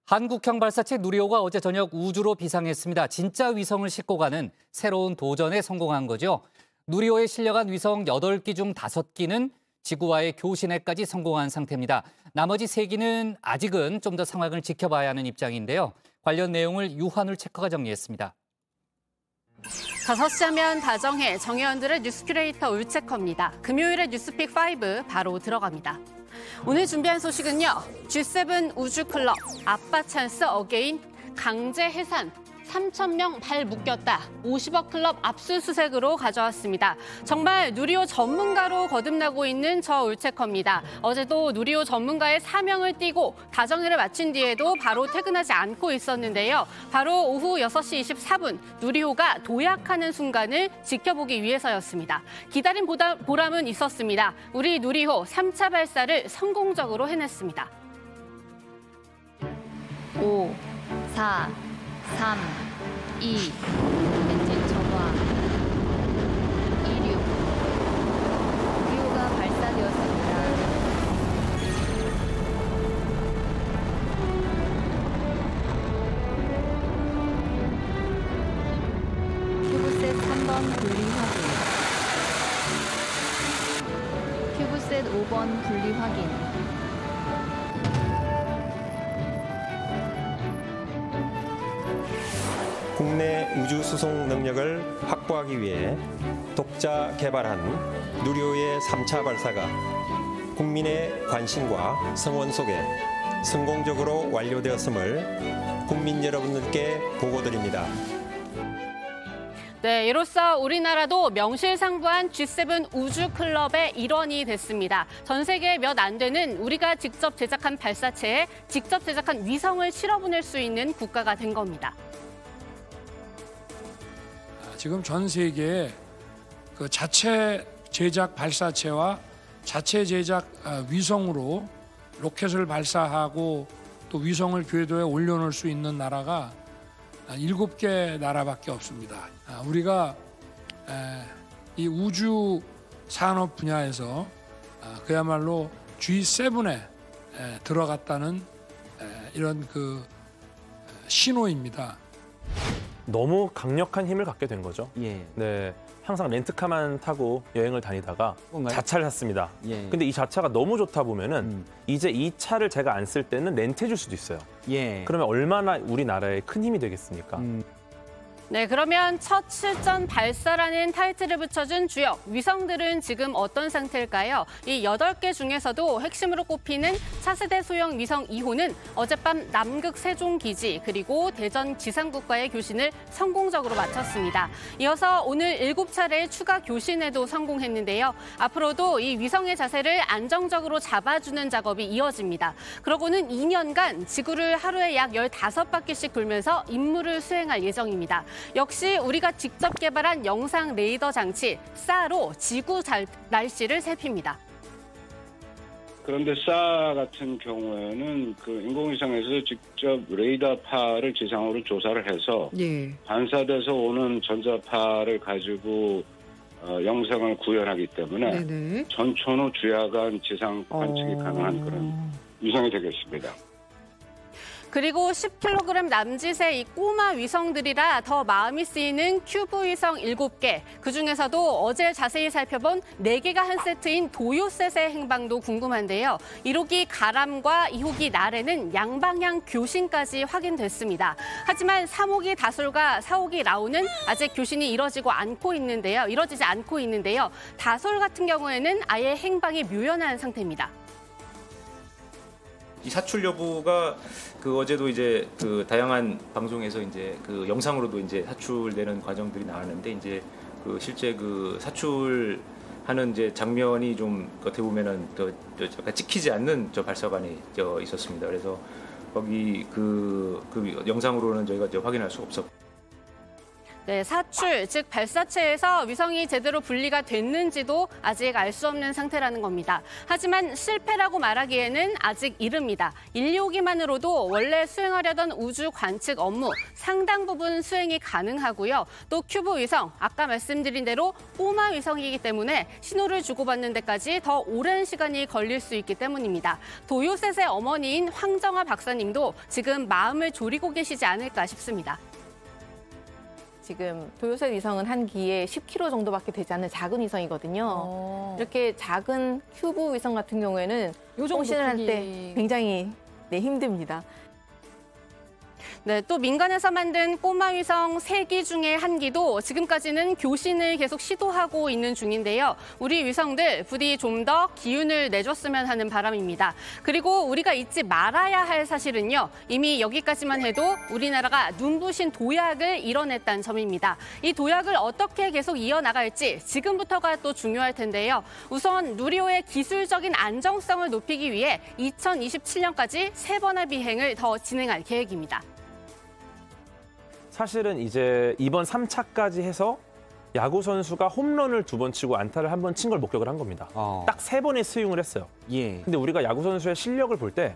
한국형 발사체 누리호가 어제 저녁 우주로 비상했습니다. 진짜 위성을 싣고 가는 새로운 도전에 성공한 거죠. 누리호에 실려간 위성 8기 중 5기는 지구와의 교신에까지 성공한 상태입니다. 나머지 3기는 아직은 좀 더 상황을 지켜봐야 하는 입장인데요. 관련 내용을 유한울 체커가 정리했습니다. 5시 하면 다정해 정혜원들의 뉴스 큐레이터 울체커입니다. 금요일의 뉴스픽 5 바로 들어갑니다. 오늘 준비한 소식은요. G7 우주클럽, 아빠 찬스 어게인, 강제 해산, 3,000명 발 묶였다. 50억 클럽 압수수색으로 가져왔습니다. 정말 누리호 전문가로 거듭나고 있는 저 울체커입니다. 어제도 누리호 전문가의 사명을 띠고 다정회를 마친 뒤에도 바로 퇴근하지 않고 있었는데요. 바로 오후 6시 24분 누리호가 도약하는 순간을 지켜보기 위해서였습니다. 기다린 보람은 있었습니다. 우리 누리호 3차 발사를 성공적으로 해냈습니다. 5, 4, 3, 2, 엔진 점화, 26. 누리호가 발사되었습니다. 큐브셋 3번 분리 확인. 큐브셋 5번 분리 확인. 국내 우주 수송 능력을 확보하기 위해 독자 개발한 누리호의 3차 발사가 국민의 관심과 성원 속에 성공적으로 완료되었음을 국민 여러분들께 보고드립니다. 네, 이로써 우리나라도 명실상부한 G7 우주클럽의 일원이 됐습니다. 전 세계 몇 안 되는 우리가 직접 제작한 발사체에 직접 제작한 위성을 실어보낼 수 있는 국가가 된 겁니다. 지금 전 세계에 그 자체 제작 발사체와 자체 제작 위성으로 로켓을 발사하고 또 위성을 궤도에 올려놓을 수 있는 나라가 7개 나라밖에 없습니다. 우리가 이 우주 산업 분야에서 그야말로 G7에 들어갔다는 이런 그 신호입니다. 너무 강력한 힘을 갖게 된 거죠. 예. 네, 항상 렌트카만 타고 여행을 다니다가 그런가요? 자차를 샀습니다. 예. 근데 이 자차가 너무 좋다 보면은 이제 이 차를 제가 안 쓸 때는 렌트해 줄 수도 있어요. 예. 그러면 얼마나 우리나라에 큰 힘이 되겠습니까? 네, 그러면 첫 실전 발사라는 타이틀을 붙여준 주역 위성들은 지금 어떤 상태일까요? 이 8개 중에서도 핵심으로 꼽히는 차세대 소형 위성 2호는 어젯밤 남극 세종기지 그리고 대전 지상국과의 교신을 성공적으로 마쳤습니다. 이어서 오늘 7차례 추가 교신에도 성공했는데요. 앞으로도 이 위성의 자세를 안정적으로 잡아주는 작업이 이어집니다. 그러고는 2년간 지구를 하루에 약 15바퀴씩 돌면서 임무를 수행할 예정입니다. 역시 우리가 직접 개발한 영상 레이더 장치 SAR로 지구 날씨를 살핍니다. 그런데 SAR 같은 경우에는 그 인공위성에서 직접 레이더파를 지상으로 조사를 해서 반사돼서 오는 전자파를 가지고 영상을 구현하기 때문에 전천후 주야간 지상 관측이 가능한 그런 위성이 되겠습니다. 그리고 10kg 남짓의 이 꼬마 위성들이라 더 마음이 쓰이는 큐브 위성 7개. 그중에서도 어제 자세히 살펴본 4개가 한 세트인 도요셋의 행방도 궁금한데요. 1호기 가람과 2호기 나래는 양방향 교신까지 확인됐습니다. 하지만 3호기 다솔과 4호기 라오는 아직 교신이 이루어지지 않고 있는데요. 다솔 같은 경우에는 아예 행방이 묘연한 상태입니다. 이 사출 여부가 그 어제도 이제 그 다양한 방송에서 이제 그 영상으로도 이제 사출되는 과정들이 나왔는데 이제 그 실제 그 사출하는 이제 장면이 좀 어떻게 보면은 더 약간 찍히지 않는 저 발사관이 있었습니다. 그래서 거기 그 영상으로는 저희가 확인할 수 없었고. 네, 사출, 즉 발사체에서 위성이 제대로 분리가 됐는지도 아직 알 수 없는 상태라는 겁니다. 하지만 실패라고 말하기에는 아직 이릅니다. 1, 2호기만으로도 원래 수행하려던 우주 관측 업무 상당 부분 수행이 가능하고요. 또 큐브 위성, 아까 말씀드린 대로 꼬마 위성이기 때문에 신호를 주고받는 데까지 더 오랜 시간이 걸릴 수 있기 때문입니다. 도요셋의 어머니인 황정아 박사님도 지금 마음을 졸이고 계시지 않을까 싶습니다. 지금 도요셋 위성은 한 기에 10kg 정도밖에 되지 않는 작은 위성이거든요. 이렇게 작은 큐브 위성 같은 경우에는 통신을 할 때 굉장히 힘듭니다. 네, 또 민간에서 만든 꼬마 위성 3기 중에 한 기도 지금까지는 교신을 계속 시도하고 있는 중인데요. 우리 위성들 부디 좀 더 기운을 내줬으면 하는 바람입니다. 그리고 우리가 잊지 말아야 할 사실은요. 이미 여기까지만 해도 우리나라가 눈부신 도약을 이뤄냈다는 점입니다. 이 도약을 어떻게 계속 이어나갈지 지금부터가 또 중요할 텐데요. 우선 누리호의 기술적인 안정성을 높이기 위해 2027년까지 3번의 비행을 더 진행할 계획입니다. 사실은 이제 이번 3차까지 해서 야구 선수가 홈런을 2번 치고 안타를 1번 친 걸 목격을 한 겁니다. 딱 3번의 스윙을 했어요. 예. 근데 우리가 야구 선수의 실력을 볼 때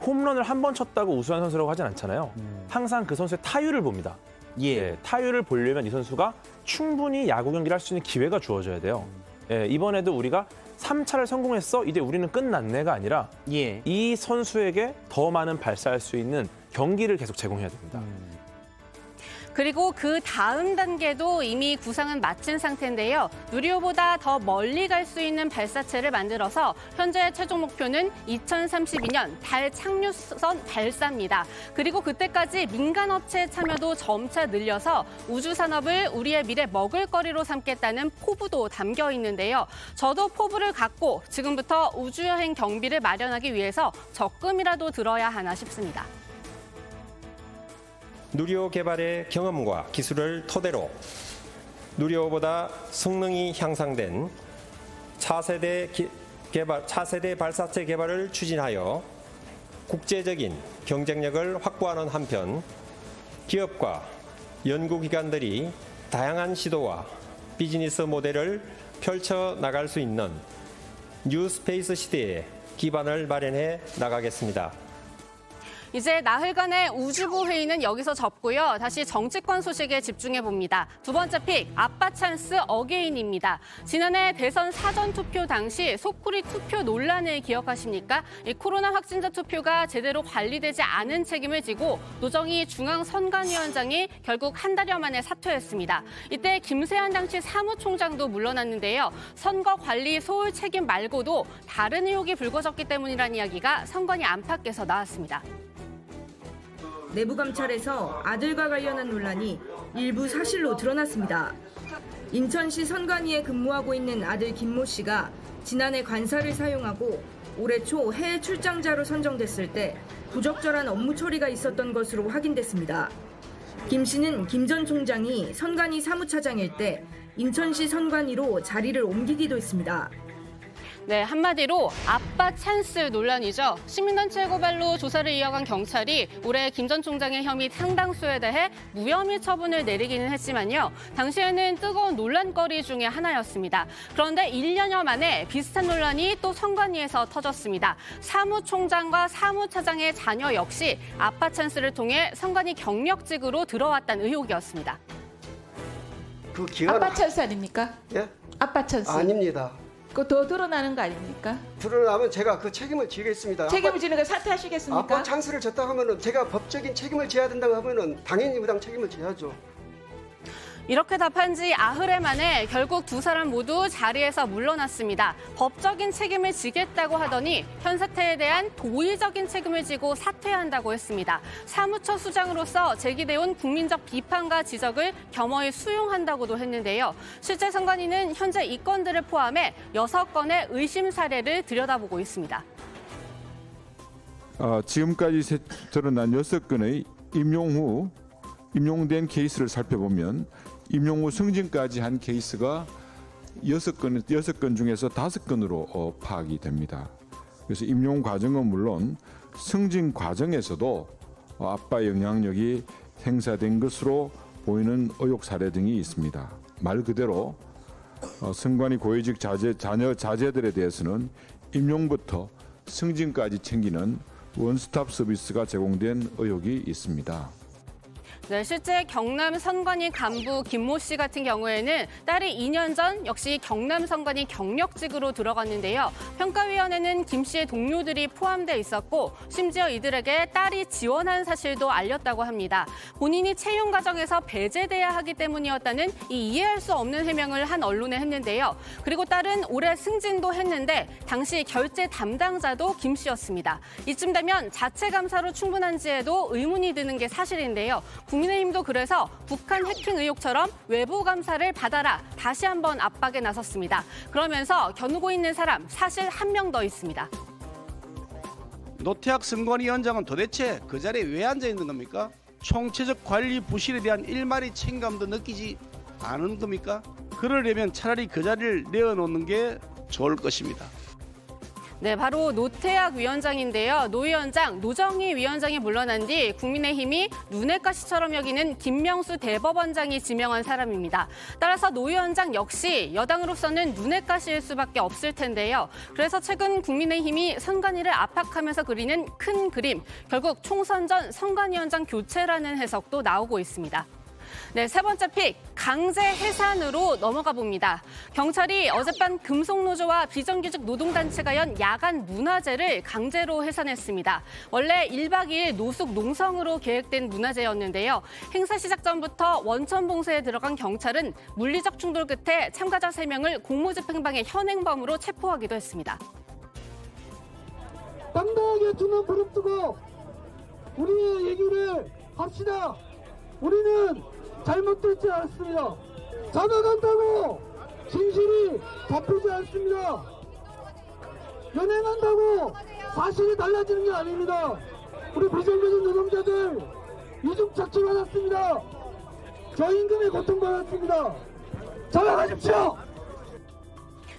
홈런을 1번 쳤다고 우수한 선수라고 하진 않잖아요. 항상 그 선수의 타율을 봅니다. 예. 타율을 보려면 이 선수가 충분히 야구 경기를 할 수 있는 기회가 주어져야 돼요. 예. 이번에도 우리가 3차를 성공했어. 이제 우리는 끝났네가 아니라 이 선수에게 더 많은 발사할 수 있는 경기를 계속 제공해야 됩니다. 그리고 그 다음 단계도 이미 구상은 마친 상태인데요. 누리호보다 더 멀리 갈 수 있는 발사체를 만들어서 현재 최종 목표는 2032년 달 착륙선 발사입니다. 그리고 그때까지 민간 업체 참여도 점차 늘려서 우주 산업을 우리의 미래 먹을거리로 삼겠다는 포부도 담겨 있는데요. 저도 포부를 갖고 지금부터 우주여행 경비를 마련하기 위해서 적금이라도 들어야 하나 싶습니다. 누리호 개발의 경험과 기술을 토대로 누리호보다 성능이 향상된 차세대 발사체 개발을 추진하여 국제적인 경쟁력을 확보하는 한편 기업과 연구기관들이 다양한 시도와 비즈니스 모델을 펼쳐나갈 수 있는 뉴스페이스 시대에 기반을 마련해 나가겠습니다. 이제 나흘간의 우주부 회의는 여기서 접고요. 다시 정치권 소식에 집중해 봅니다. 두 번째 픽, 아빠 찬스 어게인입니다. 지난해 대선 사전투표 당시 속풀이 투표 논란을 기억하십니까? 이 코로나 확진자 투표가 제대로 관리되지 않은 책임을 지고 노정희 중앙선관위원장이 결국 한 달여 만에 사퇴했습니다. 이때 김세한 당시 사무총장도 물러났는데요. 선거 관리 소홀 책임 말고도 다른 의혹이 불거졌기 때문이라는 이야기가 선관위 안팎에서 나왔습니다. 내부 감찰에서 아들과 관련한 논란이 일부 사실로 드러났습니다. 인천시 선관위에 근무하고 있는 아들 김모 씨가 지난해 관사를 사용하고 올해 초 해외 출장자로 선정됐을 때 부적절한 업무 처리가 있었던 것으로 확인됐습니다. 김 씨는 김 전 총장이 선관위 사무차장일 때 인천시 선관위로 자리를 옮기기도 했습니다. 네, 한마디로 아빠 찬스 논란이죠. 시민단체 고발로 조사를 이어간 경찰이 올해 김 전 총장의 혐의 상당수에 대해 무혐의 처분을 내리기는 했지만요. 당시에는 뜨거운 논란거리 중에 하나였습니다. 그런데 1년여 만에 비슷한 논란이 또 선관위에서 터졌습니다. 사무총장과 사무차장의 자녀 역시 아빠 찬스를 통해 선관위 경력직으로 들어왔다는 의혹이었습니다. 그 기간... 아빠 찬스 아닙니까? 예? 아빠 찬스. 아닙니다. 그거 더 드러나는 거 아닙니까? 드러나면 제가 그 책임을 지겠습니다. 책임을 지는 거 사퇴하시겠습니까? 아빠 찬스를 졌다 하면은 제가 법적인 책임을 져야 된다고 하면은 당연히 무당 책임을 져야죠. 이렇게 답한 지 8회 만에 결국 두 사람 모두 자리에서 물러났습니다. 법적인 책임을 지겠다고 하더니 현 사태에 대한 도의적인 책임을 지고 사퇴한다고 했습니다. 사무처 수장으로서 제기돼온 국민적 비판과 지적을 겸허히 수용한다고도 했는데요. 실제 선관위는 현재 이 건들을 포함해 6건의 의심 사례를 들여다보고 있습니다. 지금까지 드러난 6건의 임용된 케이스를 살펴보면 임용 후 승진까지 한 케이스가 6건 중에서 5건으로 파악이 됩니다. 그래서 임용 과정은 물론 승진 과정에서도 아빠 영향력이 행사된 것으로 보이는 의혹 사례 등이 있습니다. 말 그대로 선관위 고위직 자제들에 대해서는 임용부터 승진까지 챙기는 원스톱 서비스가 제공된 의혹이 있습니다. 네, 실제 경남 선관위 간부 김모 씨 같은 경우에는 딸이 2년 전 역시 경남 선관위 경력직으로 들어갔는데요. 평가위원회는 김 씨의 동료들이 포함돼 있었고 심지어 이들에게 딸이 지원한 사실도 알렸다고 합니다. 본인이 채용 과정에서 배제돼야 하기 때문이었다는 이 이해할 수 없는 해명을 한 언론에 했는데요. 그리고 딸은 올해 승진도 했는데 당시 결제 담당자도 김 씨였습니다. 이쯤 되면 자체 감사로 충분한지에도 의문이 드는 게 사실인데요. 국민의힘도 그래서 북한 해킹 의혹처럼 외부 감사를 받아라 다시 한번 압박에 나섰습니다. 그러면서 겨누고 있는 사람 사실 한 명 더 있습니다. 노태학 선관위원장은 도대체 그 자리에 왜 앉아 있는 겁니까? 총체적 관리 부실에 대한 일말의 책임감도 느끼지 않은 겁니까? 그러려면 차라리 그 자리를 내어놓는 게 좋을 것입니다. 네, 바로 노태학 위원장인데요. 노 위원장, 노정희 위원장이 물러난 뒤 국민의힘이 눈의 가시처럼 여기는 김명수 대법원장이 지명한 사람입니다. 따라서 노 위원장 역시 여당으로서는 눈의 가시일 수밖에 없을 텐데요. 그래서 최근 국민의힘이 선관위를 압박하면서 그리는 큰 그림, 결국 총선 전 선관위원장 교체라는 해석도 나오고 있습니다. 네, 세 번째 픽, 강제 해산으로 넘어가 봅니다. 경찰이 어젯밤 금속노조와 비정규직 노동단체가 연 야간 문화제를 강제로 해산했습니다. 원래 1박 2일 노숙 농성으로 계획된 문화제였는데요. 행사 시작 전부터 원천 봉쇄에 들어간 경찰은 물리적 충돌 끝에 참가자 3명을 공무집행방해 현행범으로 체포하기도 했습니다. 당당하게 두 눈 부릅뜨고 우리의 얘기를 합시다. 우리는 잘못되지 않습니다. 잡아간다고 진실이 잡히지 않습니다. 연행한다고 사실이 달라지는 게 아닙니다. 우리 비정규직 노동자들 이중착취 받았습니다. 저임금에 고통받았습니다. 잡아가십시오.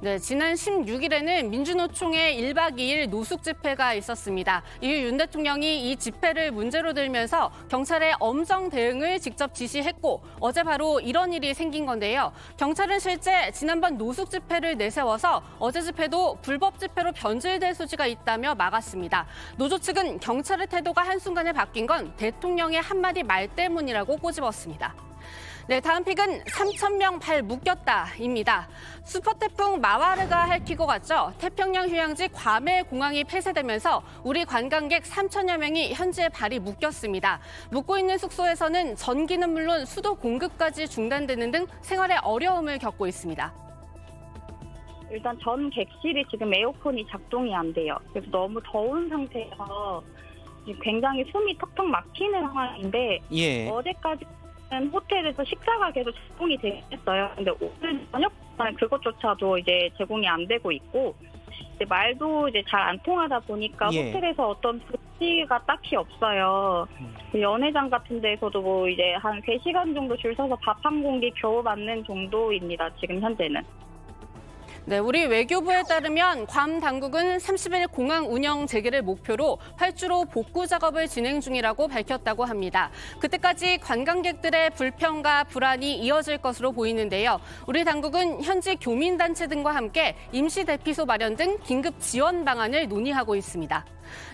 네, 지난 16일에는 민주노총의 1박 2일 노숙 집회가 있었습니다. 이후 윤 대통령이 이 집회를 문제로 들면서 경찰의 엄정 대응을 직접 지시했고 어제 바로 이런 일이 생긴 건데요. 경찰은 실제 지난번 노숙 집회를 내세워서 어제 집회도 불법 집회로 변질될 소지가 있다며 막았습니다. 노조 측은 경찰의 태도가 한순간에 바뀐 건 대통령의 한마디 말 때문이라고 꼬집었습니다. 네, 다음 픽은 3,000명 발 묶였다입니다. 슈퍼태풍 마와르가 핥히고 갔죠. 태평양 휴양지 괌의 공항이 폐쇄되면서 우리 관광객 3,000여 명이 현지에 발이 묶였습니다. 묵고 있는 숙소에서는 전기는 물론 수도 공급까지 중단되는 등 생활에 어려움을 겪고 있습니다. 일단 전 객실이 지금 에어컨이 작동이 안 돼요. 그래서 너무 더운 상태에서 굉장히 숨이 턱턱 막히는 상황인데 어제까지 호텔에서 식사가 계속 제공이 됐어요. 근데 오늘 저녁부터는 그것조차도 이제 제공이 안 되고 있고, 이제 말도 이제 잘 안 통하다 보니까 호텔에서 어떤 조치가 딱히 없어요. 연회장 같은 데서도 뭐 이제 한 3시간 정도 줄 서서 밥 한 공기 겨우 받는 정도입니다. 지금 현재는. 네, 우리 외교부에 따르면 괌 당국은 30일 공항 운영 재개를 목표로 활주로 복구 작업을 진행 중이라고 밝혔다고 합니다. 그때까지 관광객들의 불평과 불안이 이어질 것으로 보이는데요. 우리 당국은 현지 교민단체 등과 함께 임시 대피소 마련 등 긴급 지원 방안을 논의하고 있습니다.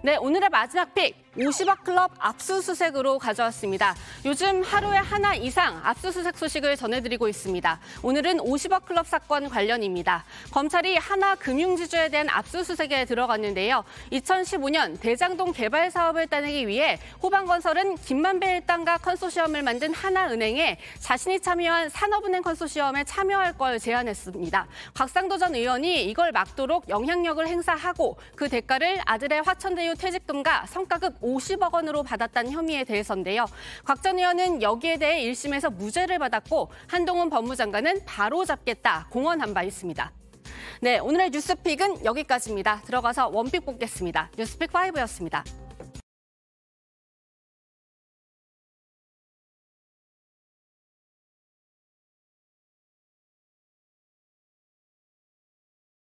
네, 오늘의 마지막 픽, 50억 클럽 압수수색으로 가져왔습니다. 요즘 하루에 하나 이상 압수수색 소식을 전해드리고 있습니다. 오늘은 50억 클럽 사건 관련입니다. 검찰이 하나 금융지주에 대한 압수수색에 들어갔는데요. 2015년 대장동 개발 사업을 따내기 위해 호방건설은 김만배 일당과 컨소시엄을 만든 하나은행에 자신이 참여한 산업은행 컨소시엄에 참여할 걸 제안했습니다. 곽상도 전 의원이 이걸 막도록 영향력을 행사하고 그 대가를 아들의 화천대유 퇴직금과 성과급 50억 원으로 받았다는 혐의에 대해서인데요. 곽 전 의원은 여기에 대해 1심에서 무죄를 받았고 한동훈 법무장관은 바로 잡겠다 공언한 바 있습니다. 네, 오늘의 뉴스픽은 여기까지입니다. 들어가서 원픽 뽑겠습니다. 뉴스픽 5였습니다.